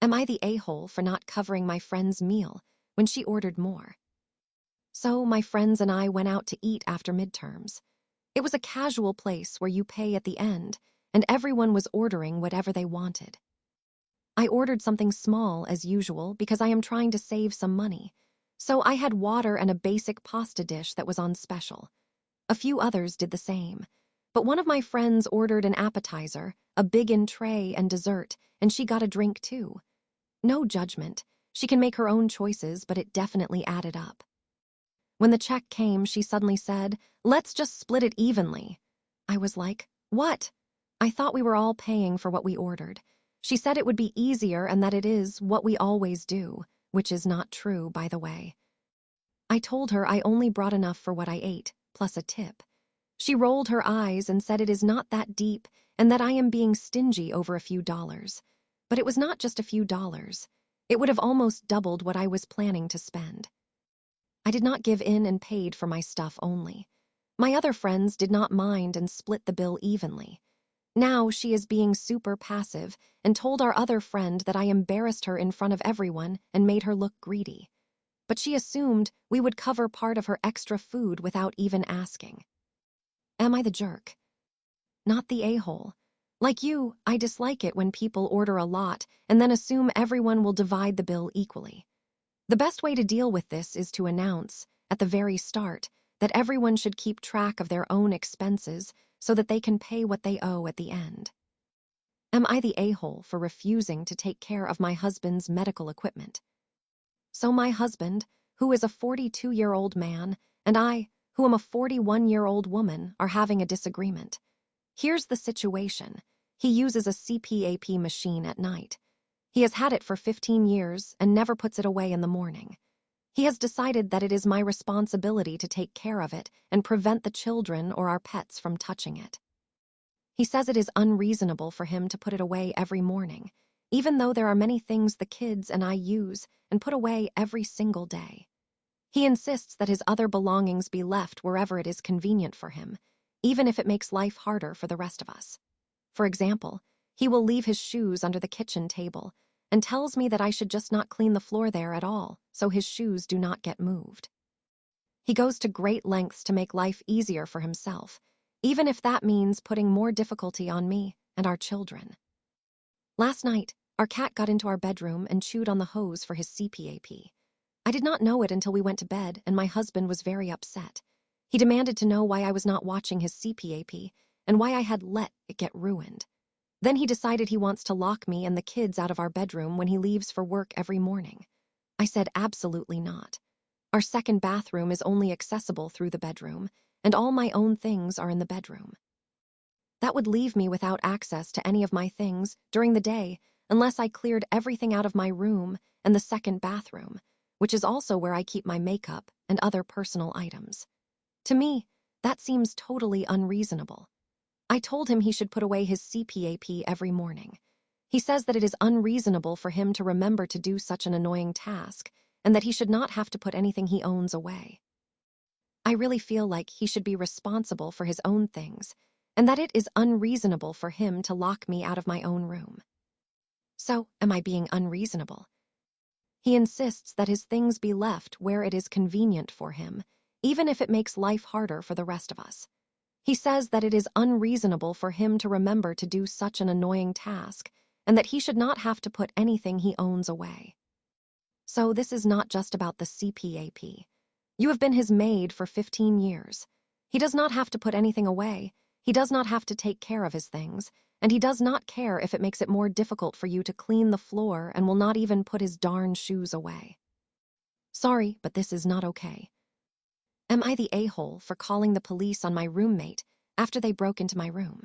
Am I the a-hole for not covering my friend's meal when she ordered more? So my friends and I went out to eat after midterms. It was a casual place where you pay at the end, and everyone was ordering whatever they wanted. I ordered something small as usual because I am trying to save some money, so I had water and a basic pasta dish that was on special. A few others did the same, but one of my friends ordered an appetizer, a big-in tray, and dessert, and she got a drink too. No judgment. She can make her own choices, but it definitely added up. When the check came, she suddenly said, "Let's just split it evenly." I was like, "What?" I thought we were all paying for what we ordered. She said it would be easier and that it is what we always do, which is not true, by the way. I told her I only brought enough for what I ate, plus a tip. She rolled her eyes and said it is not that deep and that I am being stingy over a few dollars. But it was not just a few dollars. It would have almost doubled what I was planning to spend. I did not give in and paid for my stuff only. My other friends did not mind and split the bill evenly. Now she is being super passive and told our other friend that I embarrassed her in front of everyone and made her look greedy. But she assumed we would cover part of her extra food without even asking. Am I the jerk? Not the a-hole. Like you, I dislike it when people order a lot and then assume everyone will divide the bill equally. The best way to deal with this is to announce, at the very start, that everyone should keep track of their own expenses so that they can pay what they owe at the end. Am I the a-hole for refusing to take care of my husband's medical equipment? So my husband, who is a 42-year-old man, and I, who am a 41-year-old woman, are having a disagreement. Here's the situation. He uses a CPAP machine at night. He has had it for 15 years and never puts it away in the morning. He has decided that it is my responsibility to take care of it and prevent the children or our pets from touching it. He says it is unreasonable for him to put it away every morning, even though there are many things the kids and I use and put away every single day. He insists that his other belongings be left wherever it is convenient for him, even if it makes life harder for the rest of us. For example, he will leave his shoes under the kitchen table and tells me that I should just not clean the floor there at all so his shoes do not get moved. He goes to great lengths to make life easier for himself, even if that means putting more difficulty on me and our children. Last night, our cat got into our bedroom and chewed on the hose for his CPAP. I did not know it until we went to bed, and my husband was very upset. He demanded to know why I was not watching his CPAP and why I had let it get ruined. Then he decided he wants to lock me and the kids out of our bedroom when he leaves for work every morning. I said absolutely not. Our second bathroom is only accessible through the bedroom, and all my own things are in the bedroom. That would leave me without access to any of my things during the day unless I cleared everything out of my room and the second bathroom, which is also where I keep my makeup and other personal items. To me, that seems totally unreasonable. I told him he should put away his CPAP every morning. He says that it is unreasonable for him to remember to do such an annoying task and that he should not have to put anything he owns away. I really feel like he should be responsible for his own things and that it is unreasonable for him to lock me out of my own room. So, am I being unreasonable? He insists that his things be left where it is convenient for him, even if it makes life harder for the rest of us. He says that it is unreasonable for him to remember to do such an annoying task and that he should not have to put anything he owns away. So this is not just about the CPAP. You have been his maid for 15 years. He does not have to put anything away. He does not have to take care of his things, and he does not care if it makes it more difficult for you to clean the floor and will not even put his darn shoes away. Sorry, but this is not okay. Am I the a-hole for calling the police on my roommate after they broke into my room?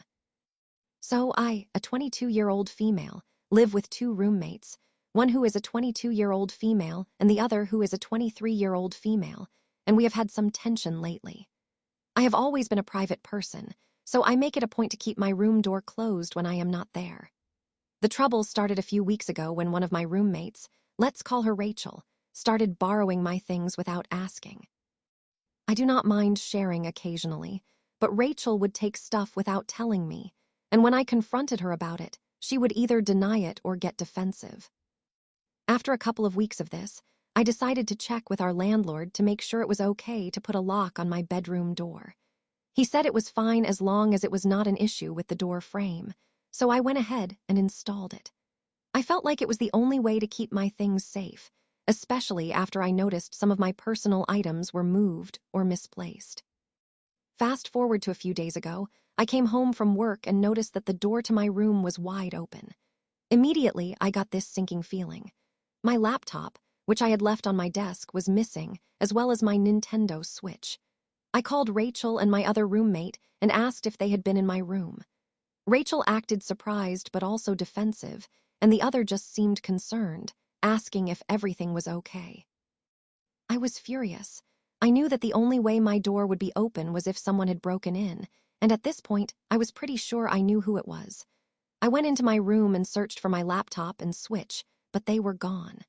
So I, a 22-year-old female, live with two roommates, one who is a 22-year-old female and the other who is a 23-year-old female, and we have had some tension lately. I have always been a private person, so I make it a point to keep my room door closed when I am not there. The trouble started a few weeks ago when one of my roommates, let's call her Rachel, started borrowing my things without asking. I do not mind sharing occasionally, but Rachel would take stuff without telling me, and when I confronted her about it, she would either deny it or get defensive. After a couple of weeks of this, I decided to check with our landlord to make sure it was okay to put a lock on my bedroom door. He said it was fine as long as it was not an issue with the door frame, so I went ahead and installed it. I felt like it was the only way to keep my things safe, especially after I noticed some of my personal items were moved or misplaced. Fast forward to a few days ago, I came home from work and noticed that the door to my room was wide open. Immediately, I got this sinking feeling. My laptop, which I had left on my desk, was missing, as well as my Nintendo Switch. I called Rachel and my other roommate and asked if they had been in my room. Rachel acted surprised but also defensive, and the other just seemed concerned, asking if everything was okay. I was furious. I knew that the only way my door would be open was if someone had broken in, and at this point, I was pretty sure I knew who it was. I went into my room and searched for my laptop and Switch, but they were gone.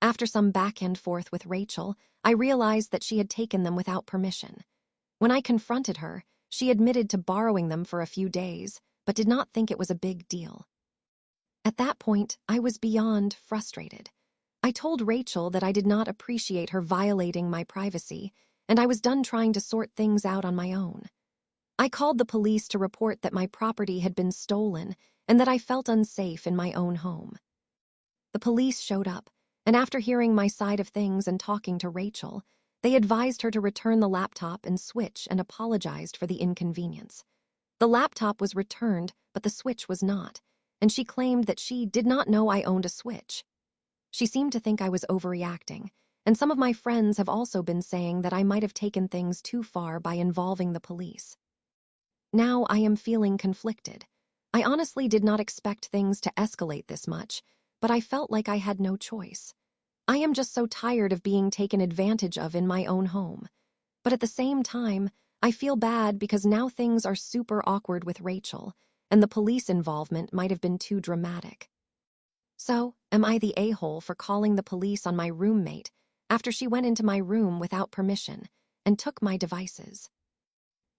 After some back and forth with Rachel, I realized that she had taken them without permission. When I confronted her, she admitted to borrowing them for a few days, but did not think it was a big deal. At that point, I was beyond frustrated. I told Rachel that I did not appreciate her violating my privacy, and I was done trying to sort things out on my own. I called the police to report that my property had been stolen and that I felt unsafe in my own home. The police showed up, and after hearing my side of things and talking to Rachel, they advised her to return the laptop and Switch and apologized for the inconvenience. The laptop was returned, but the Switch was not, and she claimed that she did not know I owned a Switch. She seemed to think I was overreacting, and some of my friends have also been saying that I might have taken things too far by involving the police. Now I am feeling conflicted. I honestly did not expect things to escalate this much, but I felt like I had no choice. I am just so tired of being taken advantage of in my own home. But at the same time, I feel bad because now things are super awkward with Rachel, and the police involvement might have been too dramatic. So, am I the a-hole for calling the police on my roommate after she went into my room without permission and took my devices?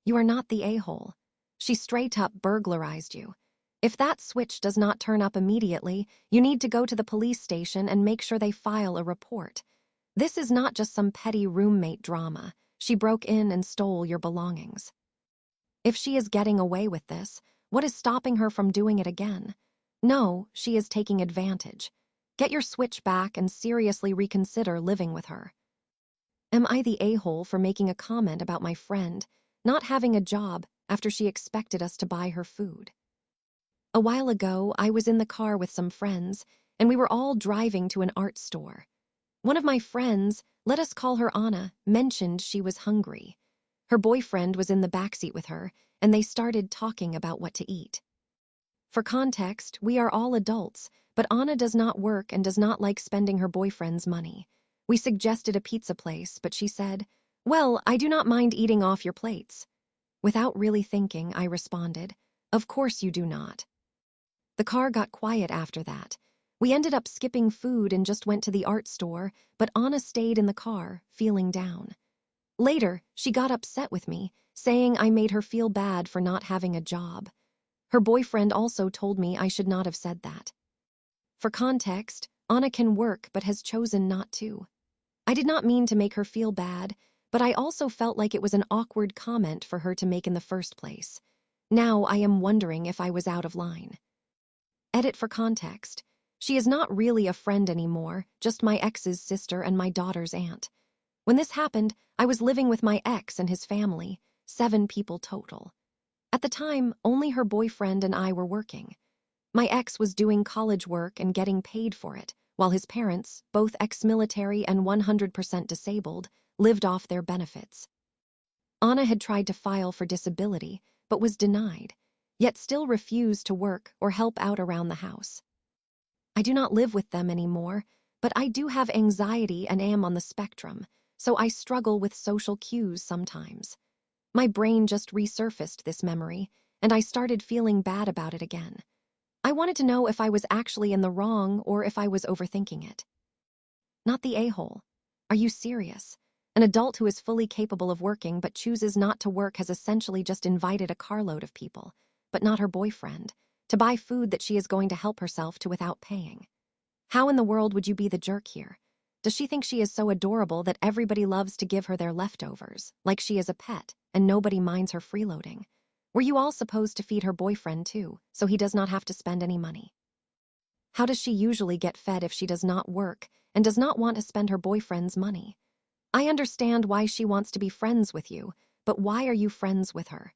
You are not the a-hole. She straight up burglarized you. If that Switch does not turn up immediately, you need to go to the police station and make sure they file a report. This is not just some petty roommate drama. She broke in and stole your belongings. If she is getting away with this, what is stopping her from doing it again? No, she is taking advantage. Get your Switch back and seriously reconsider living with her. Am I the a-hole for making a comment about my friend not having a job after she expected us to buy her food? A while ago, I was in the car with some friends, and we were all driving to an art store. One of my friends, let us call her Anna, mentioned she was hungry. Her boyfriend was in the backseat with her, and they started talking about what to eat. For context, we are all adults, but Anna does not work and does not like spending her boyfriend's money. We suggested a pizza place, but she said, "Well, I do not mind eating off your plates." Without really thinking, I responded, "Of course you do not." The car got quiet after that. We ended up skipping food and just went to the art store, but Anna stayed in the car, feeling down. Later, she got upset with me, saying I made her feel bad for not having a job. Her boyfriend also told me I should not have said that. For context, Anna can work but has chosen not to. I did not mean to make her feel bad, but I also felt like it was an awkward comment for her to make in the first place. Now I am wondering if I was out of line. Edit for context. She is not really a friend anymore, just my ex's sister and my daughter's aunt. When this happened, I was living with my ex and his family, 7 people total. At the time, only her boyfriend and I were working. My ex was doing college work and getting paid for it, while his parents, both ex-military and 100% disabled, lived off their benefits. Anna had tried to file for disability, but was denied, yet still refused to work or help out around the house. I do not live with them anymore, but I do have anxiety and am on the spectrum, so I struggle with social cues sometimes. My brain just resurfaced this memory, and I started feeling bad about it again. I wanted to know if I was actually in the wrong or if I was overthinking it. Not the a-hole. Are you serious? An adult who is fully capable of working but chooses not to work has essentially just invited a carload of people, but not her boyfriend, to buy food that she is going to help herself to without paying. How in the world would you be the jerk here? Does she think she is so adorable that everybody loves to give her their leftovers, like she is a pet, and nobody minds her freeloading? Were you all supposed to feed her boyfriend too, so he does not have to spend any money? How does she usually get fed if she does not work and does not want to spend her boyfriend's money? I understand why she wants to be friends with you, but why are you friends with her?